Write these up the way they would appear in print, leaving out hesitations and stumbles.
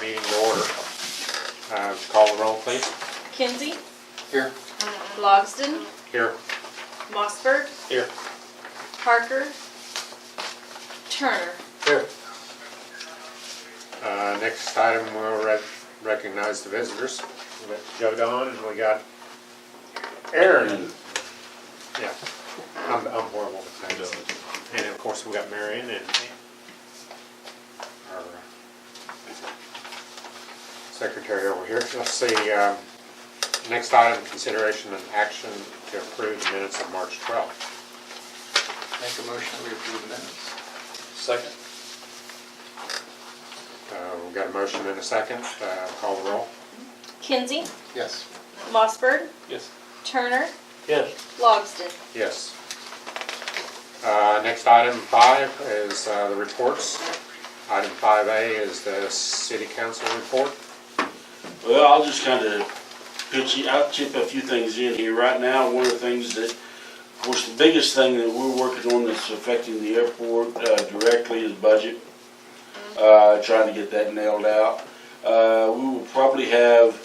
meeting to order. Call the roll, please. Kinsey, Here. Logsdon, Here. Mossberg, Here. Parker, Turner. Here. Next item, we'll recognize the visitors. We got Joe Don, and we got Aaron. Yeah, I'm horrible with names. And of course, we got Marion and our secretary over here. Let's see, next item, consideration and action to approve the minutes of March 12th. Make a motion that we approve the minutes. Second. We've got a motion and a second. Call the roll. Kinsey, Yes. Mossberg, Yes. Turner, Yes. Logsdon. Yes. Next item 5 is the reports. Item 5A is the city council report. Well, I'll just kind of I'll chip a few things in here. Right now, one of the things that, of course, the biggest thing that we're working on that's affecting the airport directly is budget. Trying to get that nailed out. We will probably have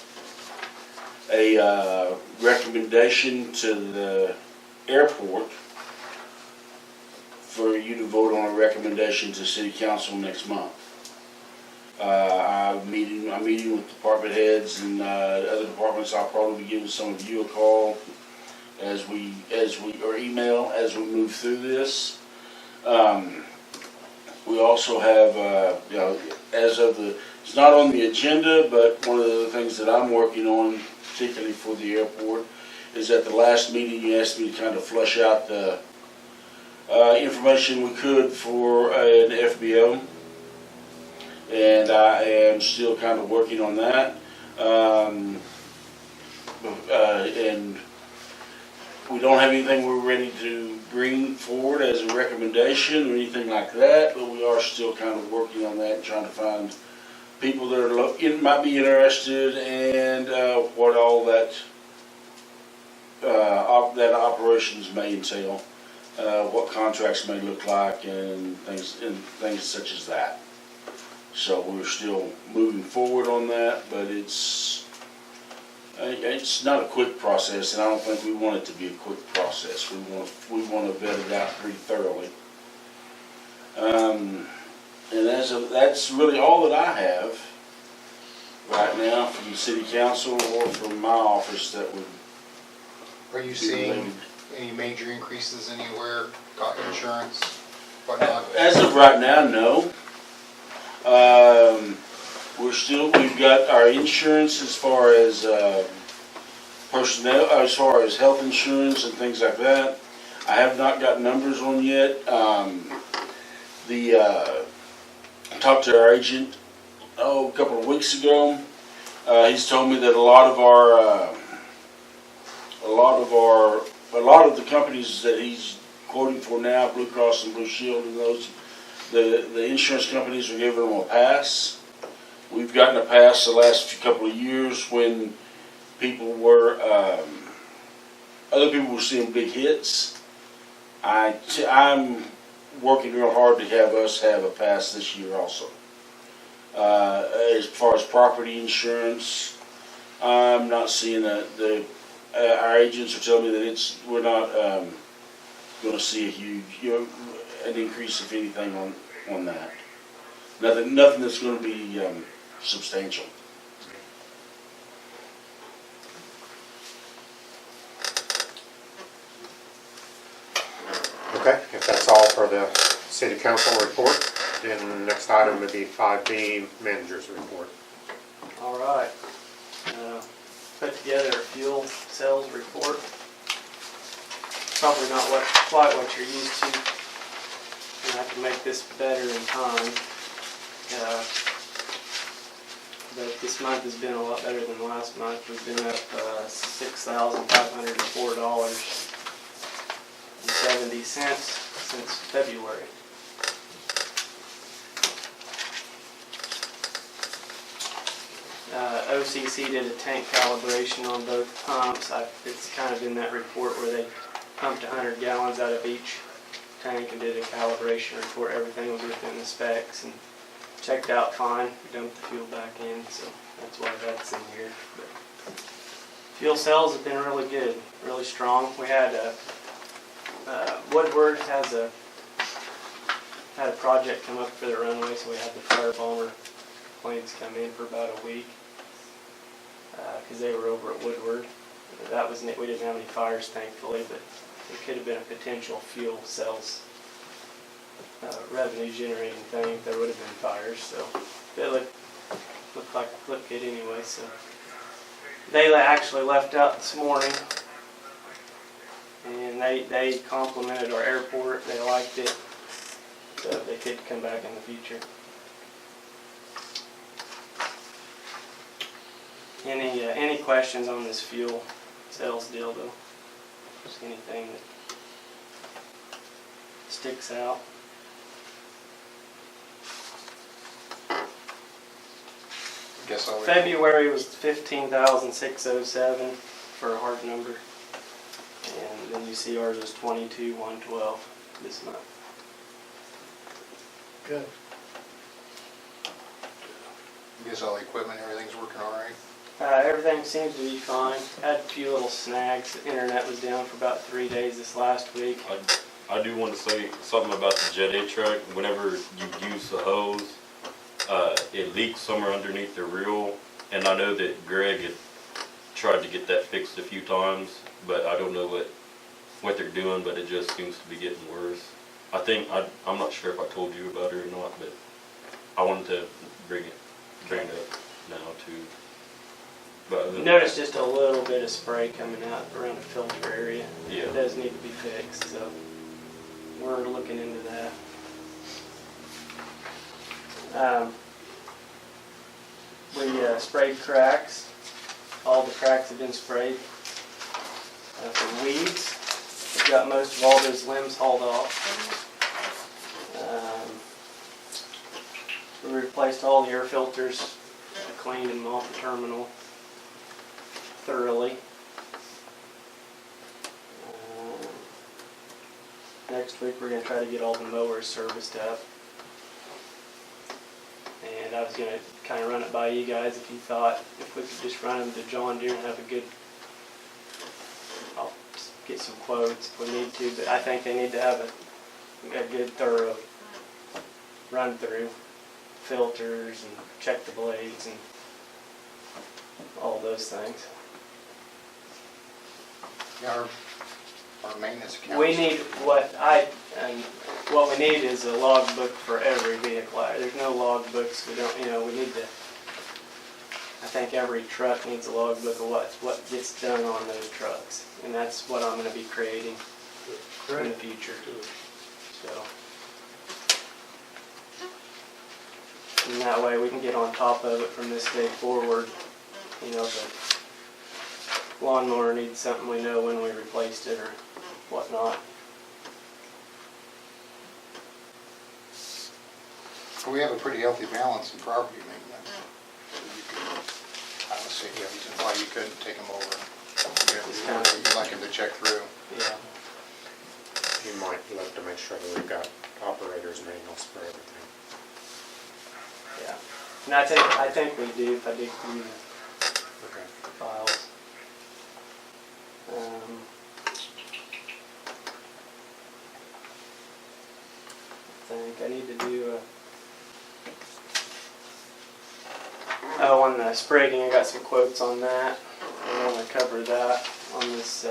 a recommendation to the airport for you to vote on a recommendation to city council next month. I'm meeting with department heads and other departments. I'll probably be giving some of you a call or email as we move through this. We also have, it's not on the agenda, but one of the things that I'm working on, particularly for the airport, is at the last meeting you asked me to kind of flush out the information we could for an FBO. And I am still kind of working on that. And we don't have anything we're ready to bring forward as a recommendation or anything like that, but we are still kind of working on that and trying to find people that are might be interested and what all that operations may entail, what contracts may look like, and things such as that. So we're still moving forward on that, but it's not a quick process, and I don't think we want it to be a quick process. We want to vet it out pretty thoroughly. And that's really all that I have right now from the city council or from my office that would. Are you seeing any major increases anywhere? Got insurance, whatnot? As of right now, no. We've got our insurance as far as personnel, as far as health insurance and things like that. I have not got numbers on yet. I talked to our agent a couple of weeks ago. He's told me that a lot of the companies that he's quoting for now, Blue Cross and Blue Shield and those, the insurance companies are giving them a pass. We've gotten a pass the last couple of years when other people were seeing big hits. I'm working real hard to have us have a pass this year also. As far as property insurance, I'm not seeing our agents are telling me that we're not going to see a huge, an increase, if anything, on that. Nothing that's going to be substantial. Okay, if that's all for the city council report, then the next item would be 5B, manager's report. All right. Put together a fuel sales report. Probably not quite what you're used to. And I can make this better in time. But this month has been a lot better than last month. We've been up $6,504.70 since February. OCC did a tank calibration on both pumps. It's kind of in that report where they pumped 100 gallons out of each tank and did a calibration report. Everything was within the specs and checked out fine, dumped the fuel back in, so that's why that's in here. But fuel cells have been really good, really strong. We had Woodward had a project come up for the runway, so we had the fire bomber planes come in for about a week because they were over at Woodward. That was we didn't have any fires, thankfully, but it could have been a potential fuel cells revenue generating thing if there would have been fires. So it looked good anyway. So they actually left out this morning, and they complimented our airport. They liked it, so they could come back in the future. Any questions on this fuel sales deal though? Just anything that sticks out? Guess I'll. February was 15,607 for a hard number, and then you see ours was 22,112 this month. Good. Guess all the equipment, everything's working all right. Everything seems to be fine. Had a few little snags. The internet was down for about 3 days this last week. I do want to say something about the Jet A truck. Whenever you use the hose, it leaks somewhere underneath the reel, and I know that Greg had tried to get that fixed a few times, but I don't know what they're doing, but it just seems to be getting worse. I'm not sure if I told you about it or not, but I wanted to bring it up now too. But Noticed just a little bit of spray coming out around the filter area. Yeah. It does need to be fixed, so we're looking into that. We sprayed cracks. All the cracks have been sprayed for weeds. We've got most of all those limbs hauled off. We replaced all the air filters, cleaned them off the terminal thoroughly. Next week we're going to try to get all the mowers serviced up. And I was going to kind of run it by you guys if you thought if we could just run them to John Deere and have a good, I'll get some quotes if we need to, but I think they need to have a good thorough run through, filters and check the blades and all those things. Yeah, our maintenance accounts. We need what we need is a log book for every vehicle. There's no log books. We don't. We need to. I think every truck needs a log book of what gets done on those trucks, and that's what I'm going to be creating in the future. So, and that way we can get on top of it from this day forward. If a lawnmower needs something, we know when we replaced it or whatnot. We have a pretty healthy balance in property maintenance. I don't see any reason why you couldn't take them over. You'd like him to check through. Yeah. You might look to make sure that we've got operators manuals for everything. Yeah. And I think we do if I dig through the Okay. files. I think I need to do on the spragging, I got some quotes on that. I want to cover that on this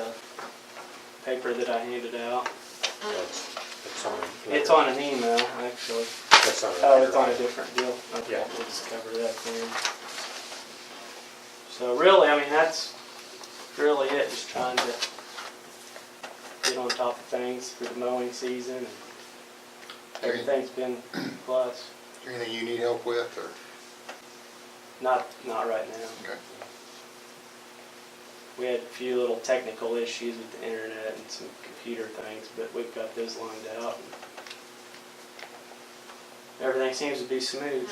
paper that I handed out. It's on an email, actually. It's on It's on a different deal. Okay, Yeah. we'll just cover that then. So really, that's really it. Just trying to get on top of things for the mowing season. And everything's been plus. Is there anything you need help with, or? Not right now. Okay. We had a few little technical issues with the internet and some computer things, but we've got those lined out. Everything seems to be smooth.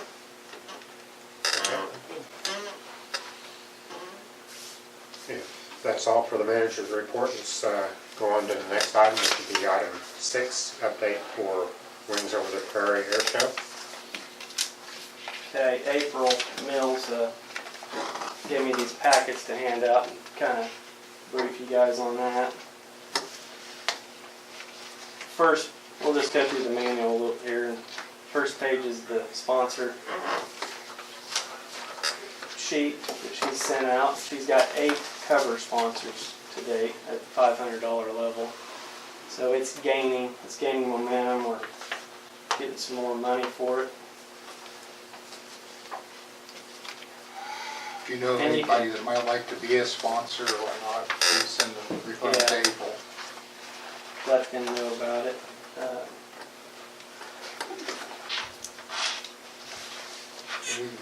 If that's all for the manager's report, let's go on to the next item, which would be item 6, update for Wings Over the Prairie Air Show. Okay, April Mills gave me these packets to hand out and kind of brief you guys on that. First, we'll just go through the manual a little here. First page is the sponsor sheet that she's sent out. She's got 8 cover sponsors to date at the $500 level. So it's gaining momentum. We're getting some more money for it. If you know of And you anybody that might like to be a sponsor or whatnot, please send them refer to Yeah. April. Let them know about it.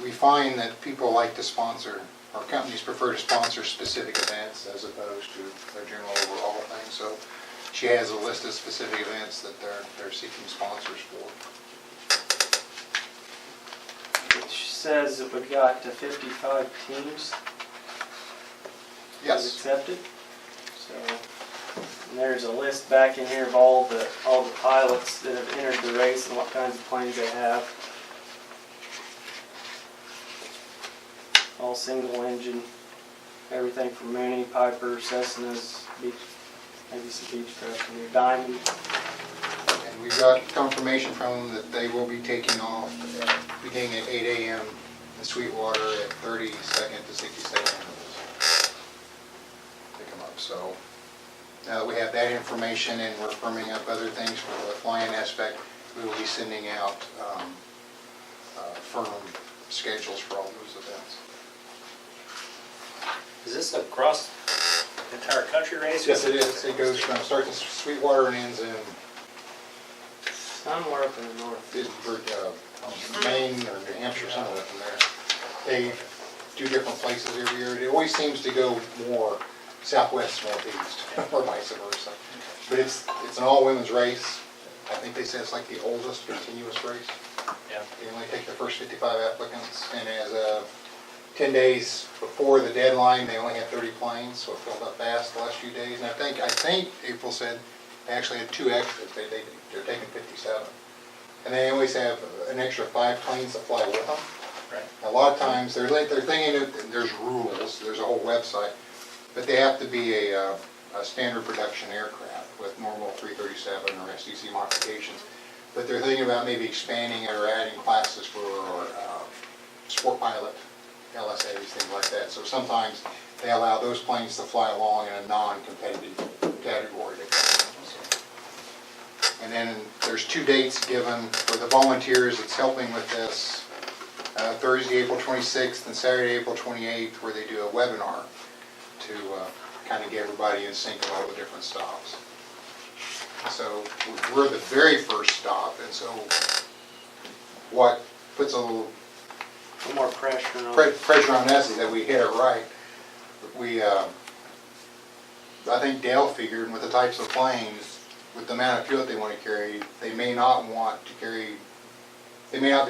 We find that people like to sponsor, or companies prefer to sponsor specific events as opposed to a general overall thing. So she has a list of specific events that they're seeking sponsors for. It says that we've got 55 teams Yes. accepted. So, and there's a list back in here of all the pilots that have entered the race and what kinds of planes they have. All single engine, everything from Mooney, Piper, Cessnas, maybe some Beechcraft in here, Diamond. And we've got confirmation from them that they will be taking off beginning at 8 a.m. in Sweetwater at 30-second to 60-second intervals. Pick them up. So now that we have that information and we're firming up other things for the flying aspect, we will be sending out firm schedules for all those events. Is this across the entire country race? Yes, it is. It goes from, starts in Sweetwater and ends in Somewhere up in the north. Maine or New Hampshire, somewhere from there. They do different places every year. It always seems to go more southwest, northeast, or vice versa. But it's an all-women's race. I think they say it's like the oldest continuous race. Yeah. They only take the first 55 applicants, and as of 10 days before the deadline, they only had 30 planes, so it filled up fast the last few days. And I think April said they actually had 2 extras. They're taking 57. And they always have an extra 5 planes that fly with them. Right. A lot of times, they're thinking that there's rules, there's a whole website, but they have to be a standard production aircraft with normal 337 or STC modifications. But they're thinking about maybe expanding it or adding classes for sport pilot, LSAs, things like that. So sometimes they allow those planes to fly along in a non-competitive category. And then there's 2 dates given for the volunteers that's helping with this. Thursday, April 26th and Saturday, April 28th, where they do a webinar to kind of get everybody in sync with all the different stops. So we're the very first stop, and so what puts a little More pressure on. pressure on us is that we hit it right. I think Dale figured with the types of planes, with the amount of fuel that they want to carry, they may not be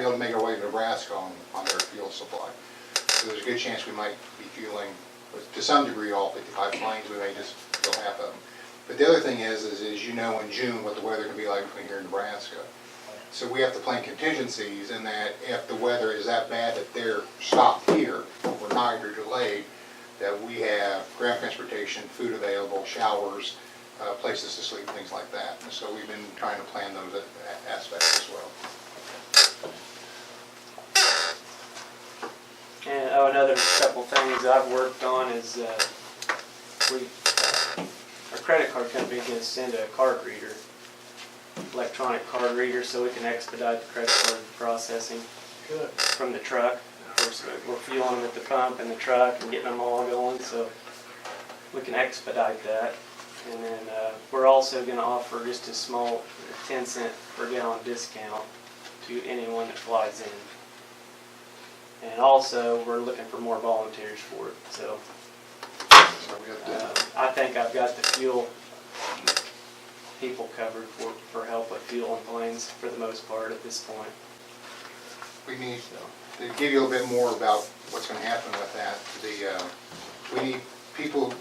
able to make our way to Nebraska on their fuel supply. So there's a good chance we might be fueling, to some degree, all 55 planes. We may just fuel half of them. But the other thing is you know in June what the weather can be like between here and Nebraska. So we have to plan contingencies in that if the weather is that bad that they're stopped here, overnight or delayed, that we have ground transportation, food available, showers, places to sleep, things like that. And so we've been trying to plan those aspects as well. And another couple things I've worked on is our credit card company is going to send a card reader, electronic card reader, so we can expedite the credit card processing from the truck. Of course, we're fueling them at the pump in the truck and getting them all going, so we can expedite that. And then we're also going to offer just a small 10-cent per gallon discount to anyone that flies in. And also, we're looking for more volunteers for it. So So we have to, I think I've got the fuel people covered for help with fuel and planes for the most part at this point. we need to give you a little bit more about what's going to happen with that. We need people,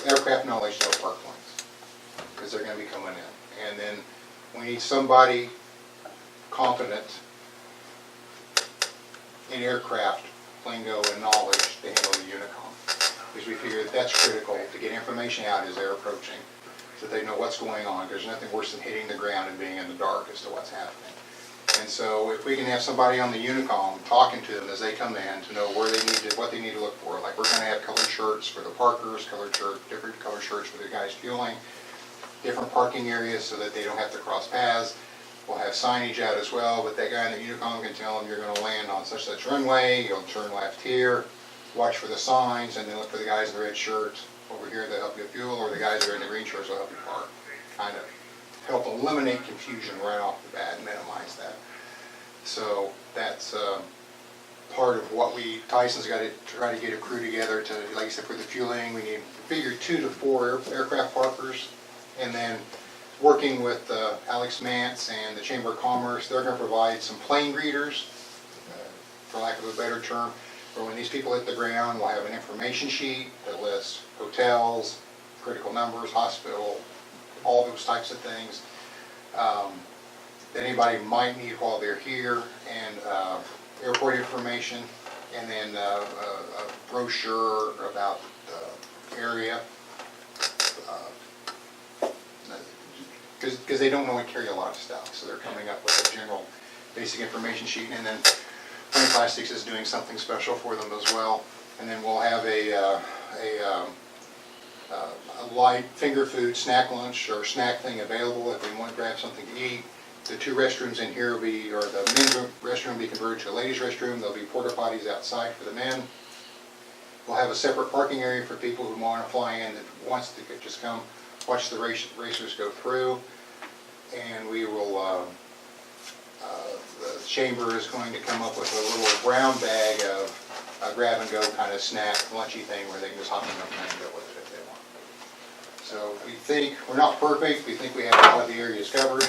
aircraft knowledge to help park planes, because they're going to be coming in. And then we need somebody competent in aircraft lingo and knowledge to handle the Unicom. Because we figure that's critical to get information out as they're approaching, so they know what's going on. There's nothing worse than hitting the ground and being in the dark as to what's happening. And so if we can have somebody on the Unicom talking to them as they come in to know where they need to, what they need to look for. Like we're gonna have colored shirts for the parkers, different colored shirts for the guys fueling, different parking areas so that they don't have to cross paths. We'll have signage out as well, but that guy in the Unicom can tell them you're gonna land on such runway, you'll turn left here, watch for the signs, and then look for the guys in the red shirts over here that help you fuel, or the guys that are in the green shirts will help you park. Kind of help eliminate confusion right off the bat and minimize that. So that's part of what Tyson's got to try to get a crew together to, like I said, for the fueling, we need figure 2 to 4 aircraft parkers, and then working with Alex Mance and the Chamber of Commerce, they're going to provide some plane greeters, for lack of a better term, where when these people hit the ground, we'll have an information sheet that lists hotels, critical numbers, hospital, all those types of things that anybody might need while they're here, and airport information, and then a brochure about the area. Because they don't normally carry a lot of stuff, so they're coming up with a general basic information sheet, and then Plain Plastics is doing something special for them as well. And then we'll have a light finger food snack lunch or snack thing available if they want to grab something to eat. The 2 restrooms in here will be, or the men's restroom will be converted to a ladies' restroom. There'll be porta potties outside for the men. We'll have a separate parking area for people who want to fly in that wants to just come watch the racers go through. And we will, the chamber is going to come up with a little brown bag of a grab and go kind of snack, lunchy thing where they can just hop in the plane and go with it if they want. So we think, we're not perfect, we think we have a lot of the areas covered.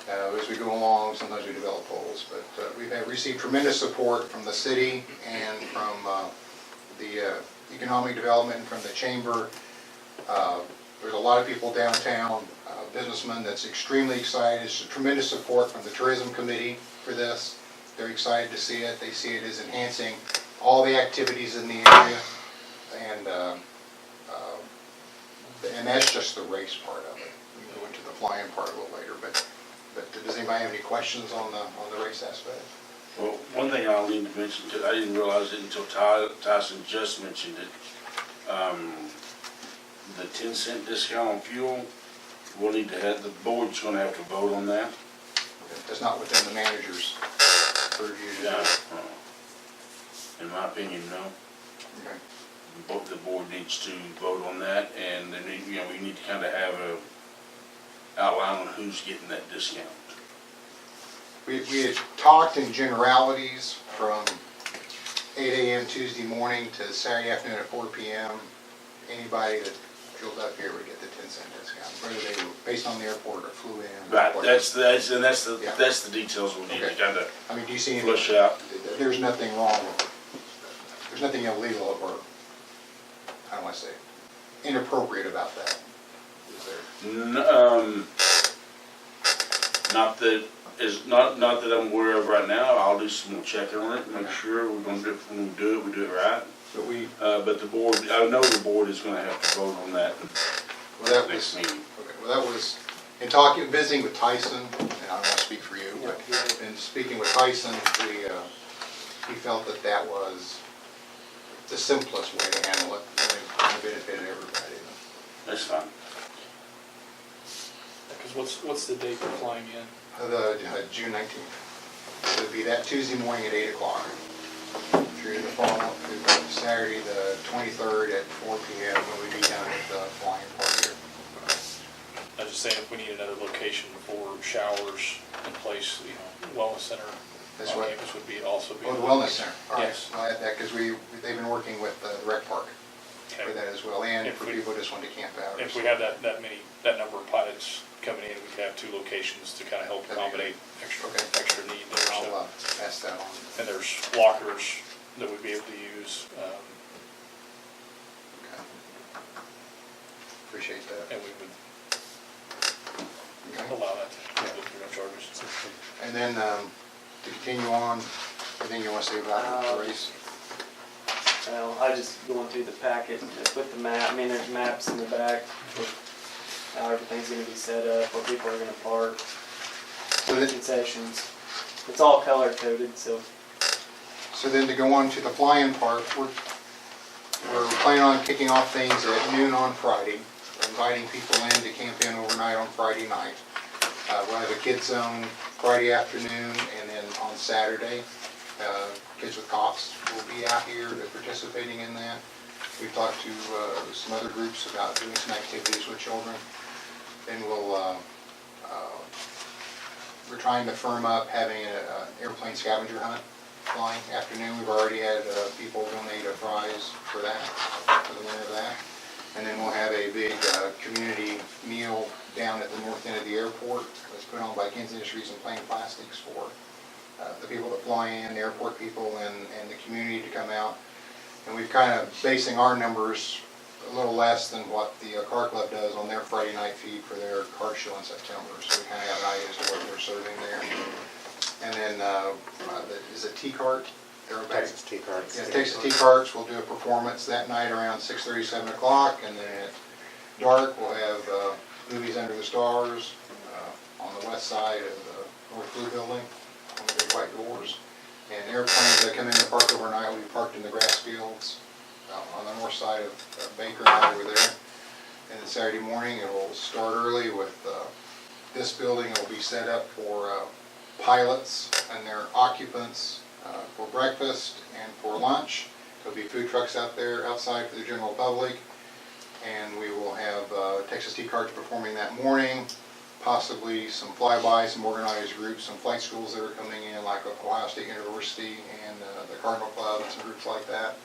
As we go along, sometimes we develop holes, but we've received tremendous support from the city and from the economic development and from the chamber. There's a lot of people downtown, businessmen that's extremely excited. There's tremendous support from the tourism committee for this. They're excited to see it. They see it as enhancing all the activities in the area, and that's just the race part of it. We can go into the flying part a little later, but does anybody have any questions on the race aspect? Well, one thing I'll need to mention, too, I didn't realize it until Tyson just mentioned it. The 10-cent discount on fuel, we'll need to have, the board's gonna have to vote on that. That's not within the manager's purview to do. Yeah. In my opinion, no. Okay. The board needs to vote on that, and then, we need to kind of have a outline on who's getting that discount. We had talked in generalities from 8 a.m. Tuesday morning to Saturday afternoon at 4 p.m. Anybody that fueled up here would get the 10-cent discount, whether they were based on the airport or flew in. Right, whatever. that's the details we need to kind of I mean, do you see any? flush out. There's nothing wrong with it. There's nothing illegal or, how do I say, inappropriate about that, is there? Not that I'm aware of right now. I'll do some more checking on it, make sure we do it right. But But the board, I know the board is gonna have to vote on that well, that next was, meeting. okay, well, that was, in visiting with Tyson, and I don't want to speak for you, but in speaking with Tyson, he felt that was the simplest way to handle it, and it benefited everybody. That's fine. Because what's the date they're flying in? The June 19th. So it'd be that Tuesday morning at 8 o'clock. Through Saturday the 23rd at 4 p.m. when we be down at the flying park here. I was just saying if we need another location for showers in place, wellness center That's on what, campus would also be. oh, the wellness center. All right, Yes. I'll add that because they've been working with the rec park for Okay. that as well, and If for we- people who just want to camp out. If we have that number of pilots coming in, we could have 2 locations to kind of help That'd be accommodate extra need there. I'll So. pass that on. And there's lockers that we'd be able to use, Okay. Appreciate that. and we would Okay. allow that to go through no charges. And then to continue on, Anything you want to say about the race? Well, I just going through the packet with the map. I mean, there's maps in the back with how everything's gonna be set up, where people are gonna park, So that- concessions. It's all color coded, so. So then to go on to the fly-in part, we're planning on kicking off things at noon on Friday. We're inviting people in to camp in overnight on Friday night. We'll have a kids zone Friday afternoon, and then on Saturday, Kids with Cops will be out here participating in that. We've talked to some other groups about doing some activities with children. Then we're trying to firm up having an airplane scavenger hunt flying afternoon. We've already had people donate a prize for that, for the winner of that. And then we'll have a big community meal down at the north end of the airport. That's put on by Kansas Industries and Plain Plastics for the people that fly in, the airport people, and the community to come out. And we've kind of basing our numbers a little less than what the car club does on their Friday night feed for their car show in September. So we kind of have an idea as to what they're serving there. And then, is it T-Cart? Texas tea cards. Yeah, Texas T-Carts will do a performance that night around 6:30, 7 o'clock. And then at dark, we'll have Movies Under the Stars on the west side of the North Blue Building, on the big white doors. And airplanes that come in and park overnight will be parked in the grass fields on the north side of Baker and over there. And then Saturday morning, it will start early with this building. It will be set up for pilots and their occupants for breakfast and for lunch. There'll be food trucks out there outside for the general public. And we will have Texas T-Carts performing that morning, possibly some flybys, some organized groups, some flight schools that are coming in, like Ohio State University and the Cardinal Club and some groups like that.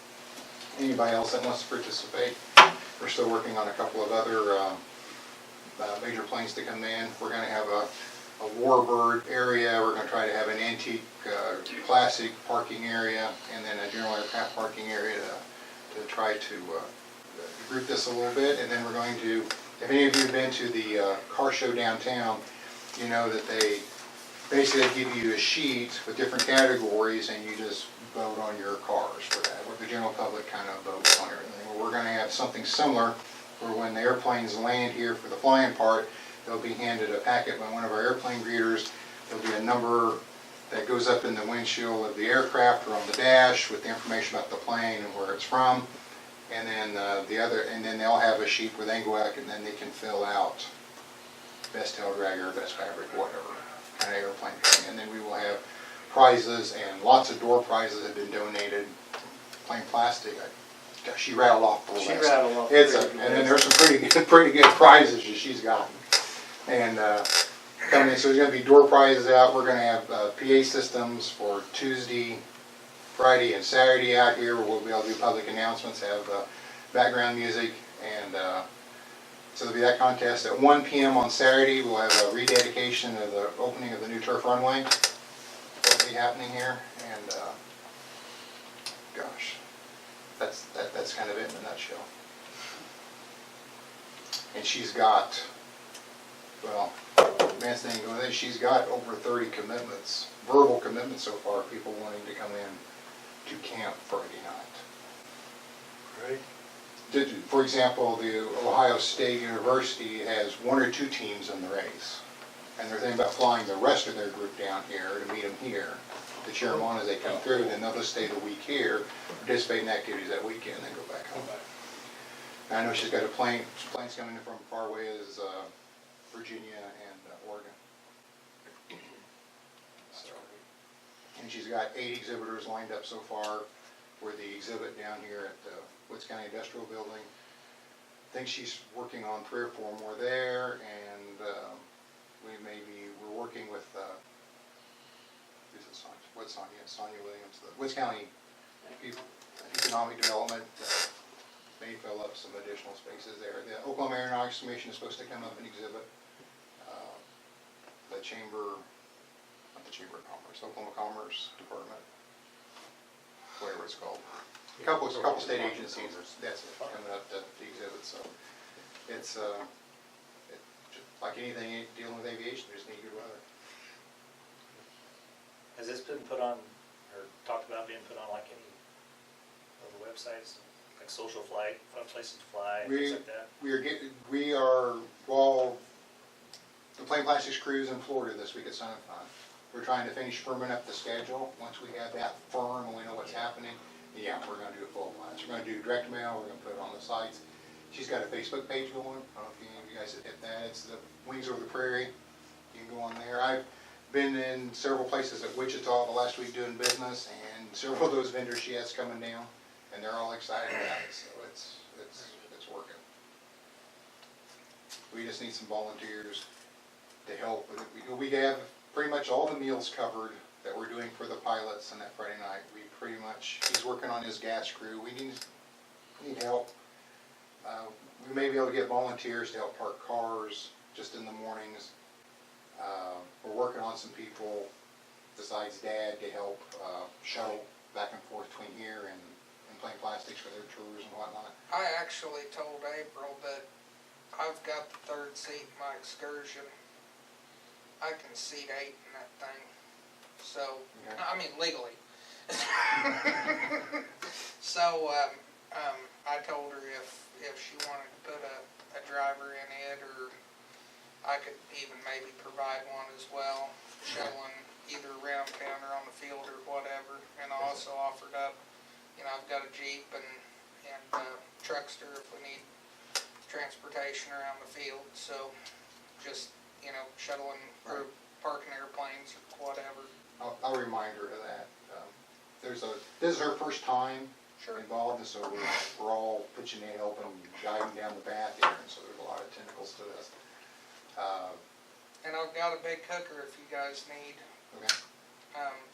Anybody else that wants to participate. We're still working on a couple of other major planes to come in. We're going to have a Warbird area. We're going to try to have an antique classic parking area, and then a general aircraft parking area to try to group this a little bit. And then we're going to, if any of you have been to the car show downtown, you know that they basically give you a sheet with different categories, and you just vote on your cars for that, where the general public kind of votes on everything. Well, we're going to have something similar, where when the airplanes land here for the flying part, they'll be handed a packet by one of our airplane greeters. There'll be a number that goes up in the windshield of the aircraft or on the dash with the information about the plane and where it's from. And then and then they'll have a sheet where they can go out and then they can fill out best tail dragger, best fabric, whatever kind of airplane. And then we will have prizes, and lots of door prizes have been donated. Plain Plastic, gosh, she rattled off the list. She rattled off. And then there's some pretty good prizes that she's gotten. And coming in, so there's going to be door prizes out. We're going to have PA systems for Tuesday, Friday, and Saturday out here. We'll be able to do public announcements, have background music, and so there'll be that contest. At 1 p.m. on Saturday, we'll have a rededication of the opening of the new turf runway. That'll be happening here, and gosh, that's kind of it in a nutshell. And she's got, well, man's thing going there, she's got over 30 commitments, verbal commitments so far, people wanting to come in to camp Friday night. Right. For example, the Ohio State University has 1 or 2 teams in the race, and they're thinking about flying the rest of their group down here to meet them here, to cheer them on as they come through. Then they'll just stay the week here, participate in activities that weekend, and then go back home. And I know she's got planes coming in from far away as Virginia and Oregon. So, and she's got 8 exhibitors lined up so far for the exhibit down here at the Woods County Industrial Building. I think she's working on 3 or 4 more there, and we're working with Sonia Williams, the Woods County Economic Development. May fill up some additional spaces there. The Oklahoma Aeronautics Commission is supposed to come up and exhibit. The Chamber, not the Chamber of Commerce, Oklahoma Commerce Department, whatever it's called. A couple state agencies, that's it, coming up to the exhibit. So it's just like anything dealing with aviation, we just need good weather. Has this been put on, or talked have input on like any of the websites, like social flight, fun places to fly, things like that? Well, the Plain Plastics Cruise in Florida this week at Sun and Fun. We're trying to finish firming up the schedule. Once we have that firm and we know what's happening, yeah, we're gonna do a full blast. We're gonna do direct mail, we're gonna put it on the sites. She's got a Facebook page going. I don't know if any of you guys have hit that. It's the Wings Over the Prairie. You can go on there. I've been in several places at Wichita the last week doing business, and several of those vendors she has coming down, and they're all excited about it, so it's working. We just need some volunteers to help with it. We have pretty much all the meals covered that we're doing for the pilots on that Friday night. He's working on his gas crew. We need help. We may be able to get volunteers to help park cars just in the mornings. We're working on some people besides Dad to help shuttle back and forth between here and Plain Plastics for their tours and whatnot. I actually told April that I've got the third seat in my excursion. I can seat 8 in that thing. So, Okay. I mean legally. So, I told her if she wanted to put a driver in it, or I could even maybe provide one as well, shuttling either around town or on the field or whatever. And I also offered up, I've got a Jeep and truckster if we need transportation around the field. So just, shuttling or parking airplanes or whatever. I'll remind her of that. This is her first time Sure. involved, and so we're all pitching in, helping, guiding down the path here, and so there's a lot of tentacles to this. And I've got a big cooker if you guys need, Okay.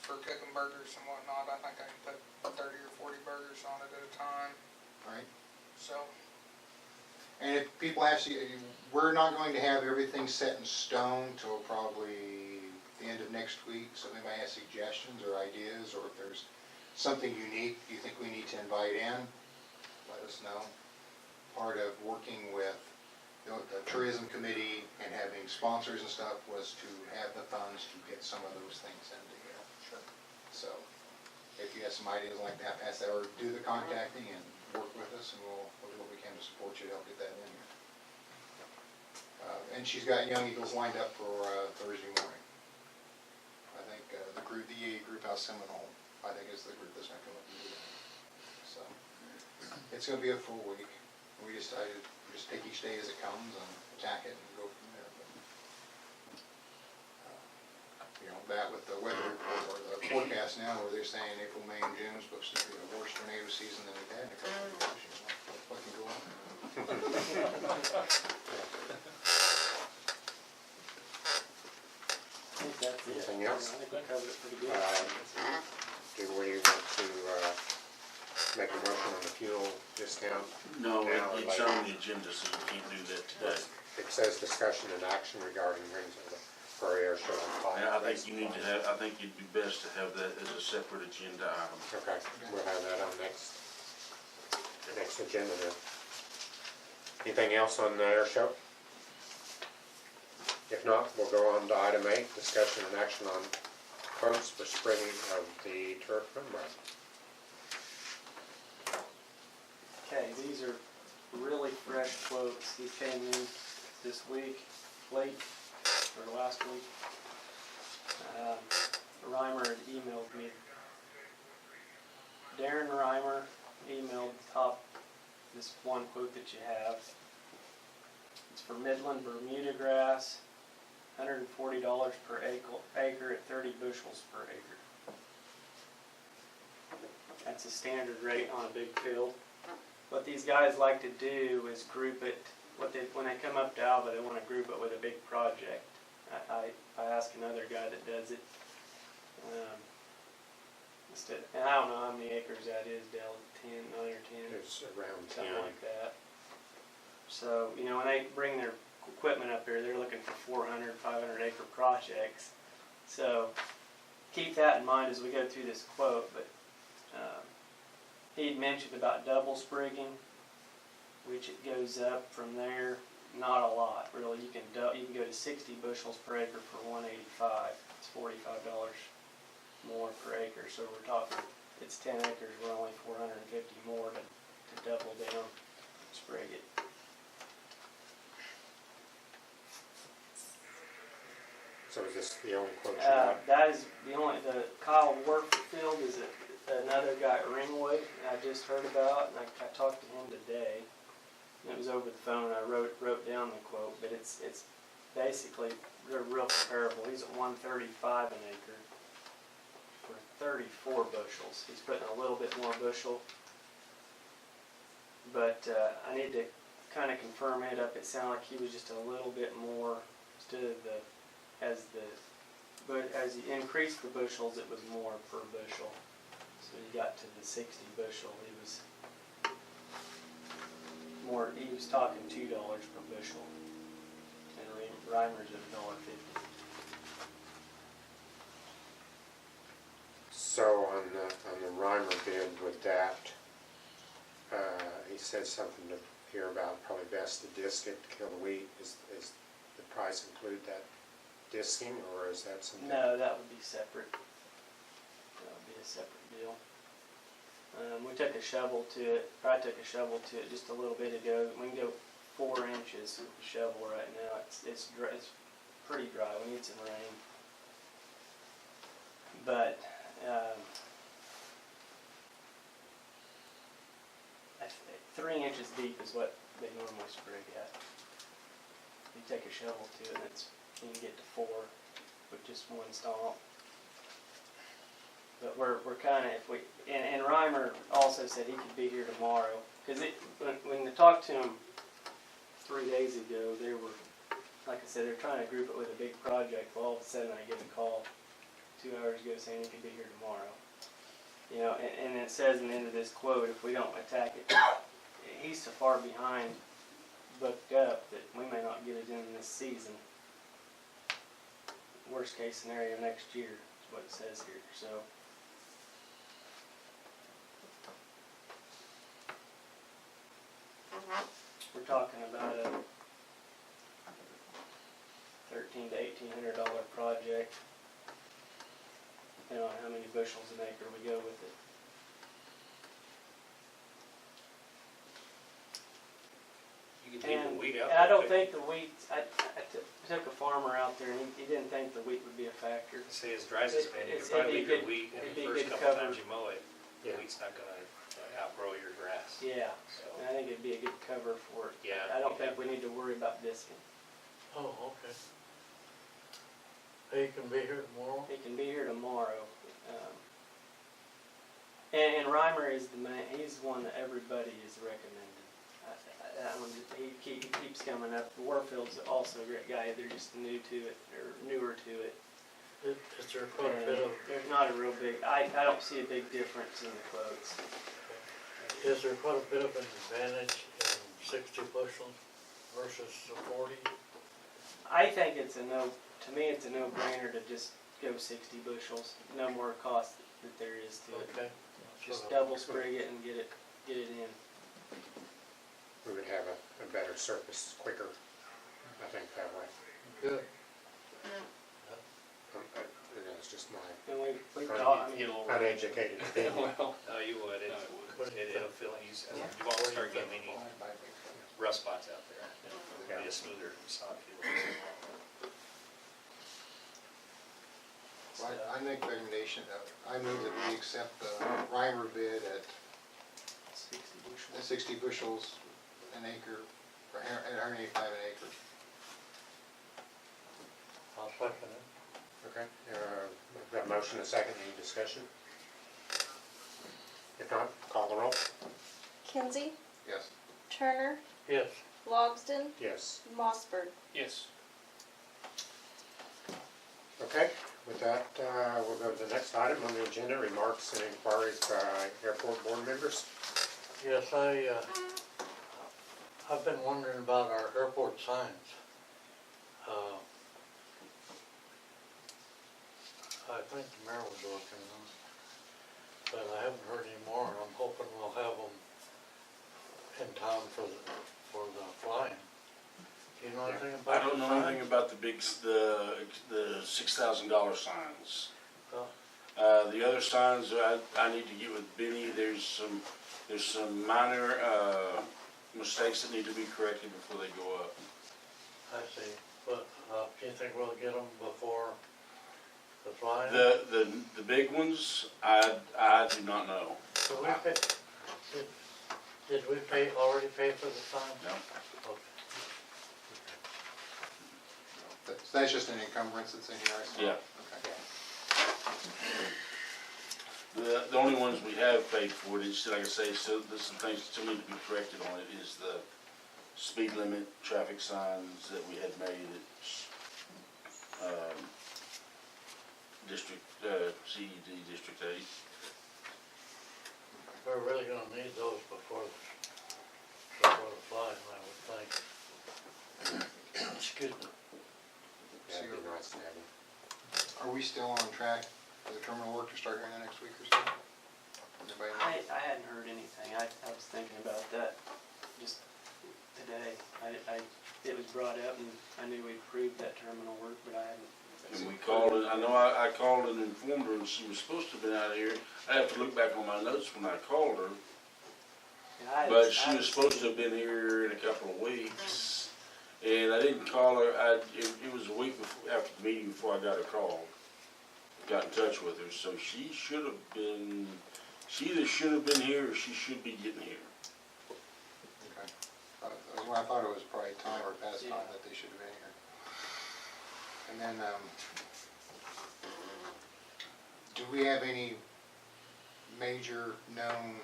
for cooking burgers and whatnot. I think I can put 30 or 40 burgers on it at a time. All right. So, And if people ask you, we're not going to have everything set in stone till probably the end of next week, so if anybody has suggestions or ideas, or if there's something unique you think we need to invite in, let us know. Part of working with the tourism committee and having sponsors and stuff was to have the funds to get some of those things in together. Sure. So if you have some ideas like that, pass that, or do the contacting and work with us, and we'll do what we can to support you to help get that in here. And she's got Young Eagles lined up for Thursday morning. I think the EA group out Seminole, I think, is the group that's going to come up and do that. So it's going to be a full week. We decided to just take each day as it comes and attack it and go from there. But, that with the weather report or the forecast now, where they're saying April, May, and June is supposed to be the worst tornado season that we've had in a couple of years. What can go on? I think that's it. Anything else? I think we covered it pretty good. Do we want to make a motion on the fuel discount? No, Now, it's like- on the agenda, so you can't do that today. It says discussion and action regarding rings of the Prairie Air Show on fire. And I think I think it'd be best to have that as a separate agenda item. Okay, we'll have that on next agenda then. Anything else on the air show? If not, we'll go on to item 8, discussion and action on quotes for spreading of the turf membrane. Okay, these are really fresh quotes. These came in this week, late, or last week. Reimer had emailed me. Darren Reimer emailed this one quote that you have. It's for Midland Bermuda grass, $140 per acre at 30 bushels per acre. That's a standard rate on a big field. What these guys like to do is group it, when they come up to Alva, they want to group it with a big project. I asked another guy that does it. And I don't know how many acres that is, Dale, 9 or 10? It's around Something 10. like that. So, when they bring their equipment up here, they're looking for 400, 500 acre projects. So keep that in mind as we go through this quote. But he'd mentioned about double sprigging, which it goes up from there. Not a lot, really. You can go to 60 bushels per acre for $185. It's $45 more per acre. So we're talking it's 10 acres, we're only 450 more to double down, sprig it. So is this the only quote you got? That is the only, the Kyle Warfield is another guy at Ringwood I just heard about, and I talked to him today. And it was over the phone, I wrote down the quote, but it's basically, they're real comparable. He's at 135 an acre for 34 bushels. He's putting a little bit more bushel. But I need to kind of confirm it up. It sounded like he was just a little bit more, instead of as you increased the bushels, it was more per bushel. So he got to the 60 bushel, he was talking $2 per bushel. And Reimer's at $1.50. So on the Reimer bid with that, he said something to hear about probably best to disc it to kill the wheat. Is the price include that disking, or is that something? No, that would be separate. That would be a separate deal. We took a shovel to it, probably took a shovel to it just a little bit ago. We can go 4 inches with the shovel right now. It's dry, it's pretty dry. We need some rain. But I think 3 inches deep is what they normally sprig at. You take a shovel to it, and you can get to 4 with just one stomp. But we're kind of, and Reimer also said he could be here tomorrow. Because when they talked to him 3 days ago, they were, like I said, they're trying to group it with a big project. Well, all of a sudden I get a call 2 hours ago saying he could be here tomorrow. You know, and it says in the end of this quote, if we don't attack it, he's so far behind, booked up, that we may not get it in this season. Worst case scenario next year is what it says here. So we're talking about a $1,300 to $1,800 project, depending on how many bushels an acre we go with it. You can take the weed out. And I don't think the wheat, I took a farmer out there and he didn't think the wheat would be a factor. Say as dry as it's been, you It'd can probably be leave your good- wheat it'd in be the first good couple cover. times you mow it. The Yeah. wheat's not gonna outgrow your grass. Yeah, So, and I think it'd be a good cover for it. yeah. I don't think we need to worry about disking. Oh, okay. He can be here tomorrow? He can be here tomorrow. And Reimer is the man, he's the one that everybody is recommending. He keeps coming up. Warfield's also a great guy, they're just new to it, or newer to it. Is there quite a bit of, There's not a real big, I don't see a big difference in the quotes. is there quite a bit of an advantage in 60 bushels versus the 40? I think it's to me it's a no-brainer to just go 60 bushels, no more cost that there is to it. Okay. Just double sprig it and get it in. We would have a better surface quicker, I think, that way. Good. That's just my And we talked, I mean, Get a little. uneducated opinion. Well, no, you would. It'll feel easy. You won't start getting any rust spots out there. It'll be a smoother, soft feel. Well, I make the recommendation, I move that we accept the Reimer bid at 60 bushels. 60 bushels an acre, for at 185 an acre. I'll second it. Okay, we've got a motion and a second, any discussion? If not, call the roll. Kinsey, Yes. Turner, Yes. Logsdon, Yes. Mossberg. Yes. Okay, with that, we'll go to the next item on the agenda, remarks and inquiries by airport board members. Yes, I've been wondering about our airport signs. I think the mayor was working on it, but I haven't heard any more, and I'm hoping we'll have them in time for the flying. Do you know anything about I don't the know anything signs? about the $6,000 signs. The other signs, I need to get with Benny, there's some minor, mistakes that need to be corrected before they go up. I see, but, do you think we'll get them before the flying? The big ones, I do not know. So we pay, did we already pay for the sign? No. Okay. That's just an encumbrance that's in here, I saw. Yeah. Okay. The only ones we have paid for, is, like I say, so there's some things still need to be corrected on it, is the speed limit, traffic signs that we had made at, District, CED, District 8. We're really gonna need those before the flying, I would think. Excuse me. Yeah, it'd be nice to have them. Are we still on track for the terminal work to start here in the next week or so? Anybody know? I hadn't heard anything. I was thinking about that just today. It was brought up and I knew we approved that terminal work, but I hadn't. And we called it, I know I called and informed her, and she was supposed to have been out here. I have to look back on my notes when I called her, but she was supposed to have been here in a couple of weeks. And I didn't call her, it was a week before, after the meeting before I got a call. Got in touch with her, so she should have been, she either should have been here or she should be getting here. Okay. Well, I thought it was probably time or past time that they should have been here. And then, do we have any major known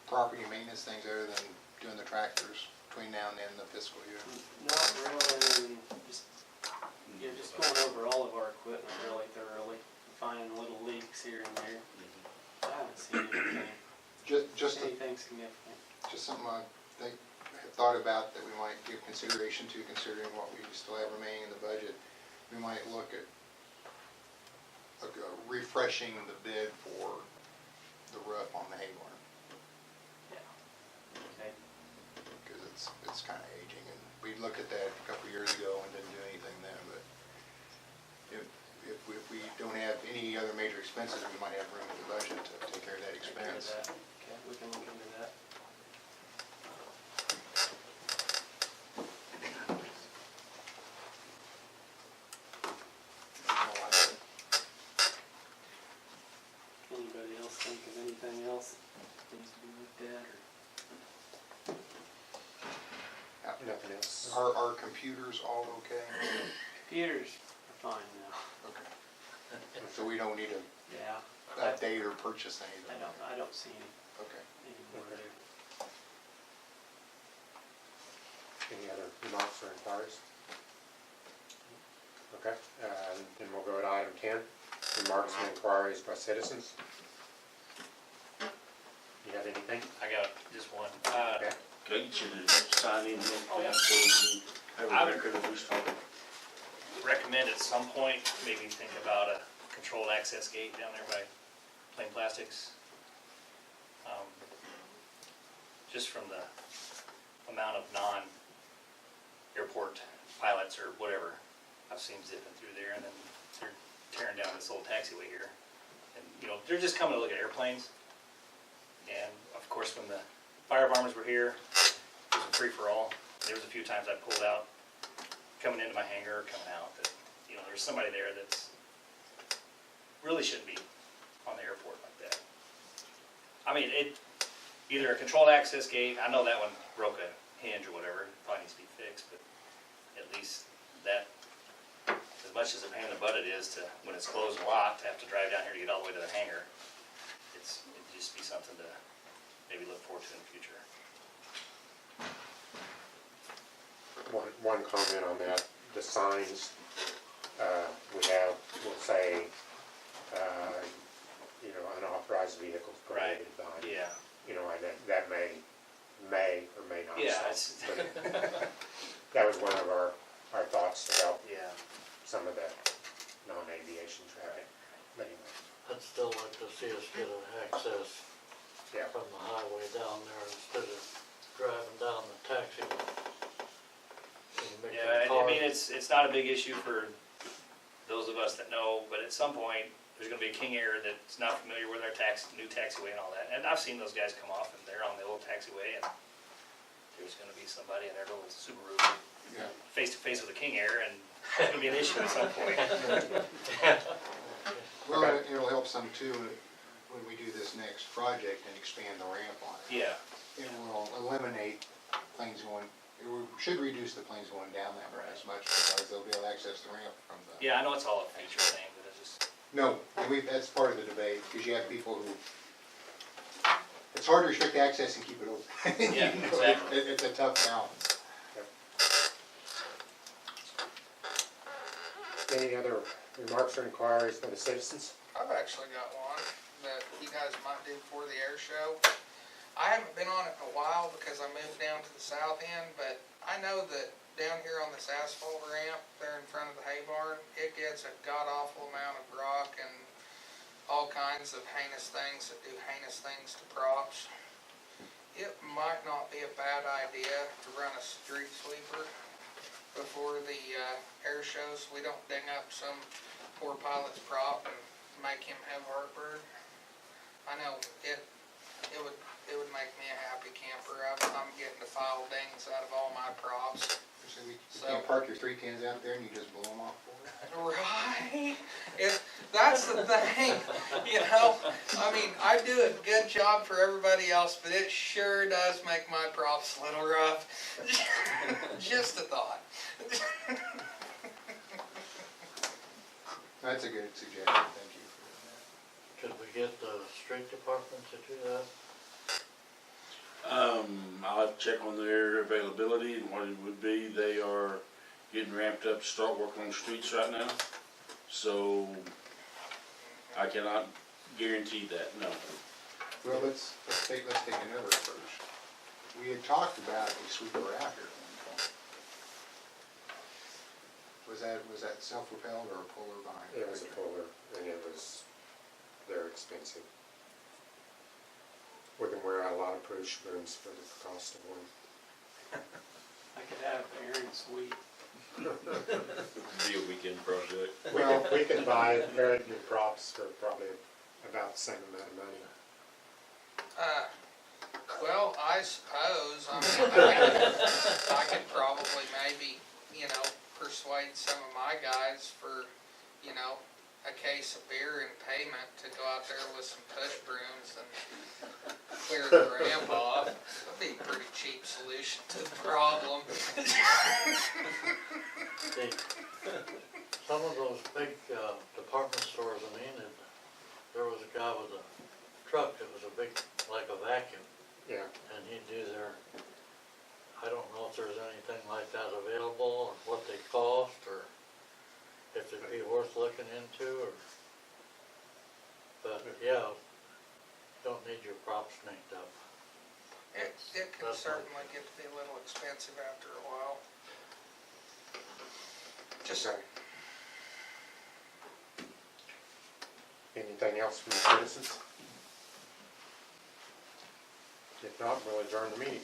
property maintenance things other than doing the tractors between now and the end of the fiscal year? Not really, just going over all of our equipment really thoroughly, finding little leaks here and there. I haven't seen anything, Just anything significant. just something I think, have thought about that we might give consideration to, considering what we still have remaining in the budget. We might look at refreshing the bid for the roof on the Hayward, Okay. because it's kind of aging, and we looked at that a couple of years ago and didn't do anything then, but if we don't have any other major expenses, we might have room in the budget to take care of that expense. Okay, we can look into that. Anybody else think of anything else that needs to be looked at, or? Nothing else. Are computers all okay? Computers are fine now. Okay. So we don't need to Yeah. update or purchase anything? I don't see Okay. any more there. Any other remarks or inquiries? Okay, then we'll go to item 10, remarks and inquiries by citizens. You have anything? I got just one. Okay. Can I get you to sign in real quick so we can have a record of who's talking? Recommend at some point, maybe think about a controlled access gate down there by Plain Plastics. Just from the amount of non-airport pilots or whatever I've seen zipping through there, and then they're tearing down this old taxiway here. And, you know, they're just coming to look at airplanes. And of course, when the fire bombers were here, it was a free-for-all. There was a few times I pulled out, coming into my hangar or coming out, that, you know, there's somebody there that's really shouldn't be on the airport like that. I mean, either a controlled access gate, I know that one broke a hinge or whatever, probably needs to be fixed, but at least that, as much as a pain in the butt it is to, when it's closed and locked, to have to drive down here to get all the way to the hangar, it'd just be something to maybe look forward to in the future. One comment on that, the signs we have will say, unauthorized vehicles prohibited by. Yeah. And that may or may not. Yeah, So, but that was one of our thoughts to help yeah. some of the non-aviation traffic. But anyway, I'd still like to see us get an access yeah. from the highway down there instead of driving down the taxiway. Yeah, I mean, it's not a big issue for those of us that know, but at some point, there's gonna be a King Air that's not familiar with our new taxiway and all that. And I've seen those guys come off and they're on the old taxiway and there's gonna be somebody in their little Subaru Yeah. face to face with a King Air and it's gonna be an issue at some point. Well, Okay. it'll help some too when we do this next project and expand the ramp on it. Yeah, It will eliminate planes going, should reduce the planes going down that road as much because they'll be able to access the ramp from the. yeah, I know it's all a feature thing, but it's just, No, and that's part of the debate, because you have people who, it's hard to restrict access and keep it open. Yeah, You know, exactly. It's a tough balance. Any other remarks or inquiries by the citizens? I've actually got one that you guys might do for the air show. I haven't been on it in a while because I moved down to the south end, but I know that down here on this asphalt ramp there in front of the hay barn, it gets a god-awful amount of rock and all kinds of heinous things that do heinous things to props. It might not be a bad idea to run a street sweeper before the air show so we don't ding up some poor pilot's prop and make him have heartburn. I know it would make me a happy camper. I'm getting to file dings out of all my props. So you can't park your 310s out there and you just blow them off for it? Right? That's the thing, you know? I mean, I do a good job for everybody else, but it sure does make my props a little rough. Just a thought. That's a good suggestion, thank you for Could we get the street department to do that? I'll have to check on their availability and what it would be. They are getting ramped up to start working on the streets right now. So I cannot guarantee that, no. that. Well, let's take another approach. We had talked about a sweeper after at one point. Was that self-propelled or a puller behind? It was a puller, and they're expensive. We can wear out a lot of push booms for the cost of one. I could have Aaron sweep. Be a weekend project. We can buy very good props for probably about the same amount of money. Well, I suppose, I could probably maybe, persuade some of my guys for, a case of beer in payment to go out there with some push brooms and clear the ramp off. That'd be a pretty cheap solution to the problem. Some of those big department stores in Enid, there was a guy with a truck that was a big, like a vacuum, Yeah, and he'd do their, I don't know if there's anything like that available, or what they cost, or if it'd be worth looking into, or, but yeah, don't need your props snanked up. It can That's certainly get to be a little expensive after a while. Just okay. Anything else from the citizens? If not, we'll adjourn the meeting.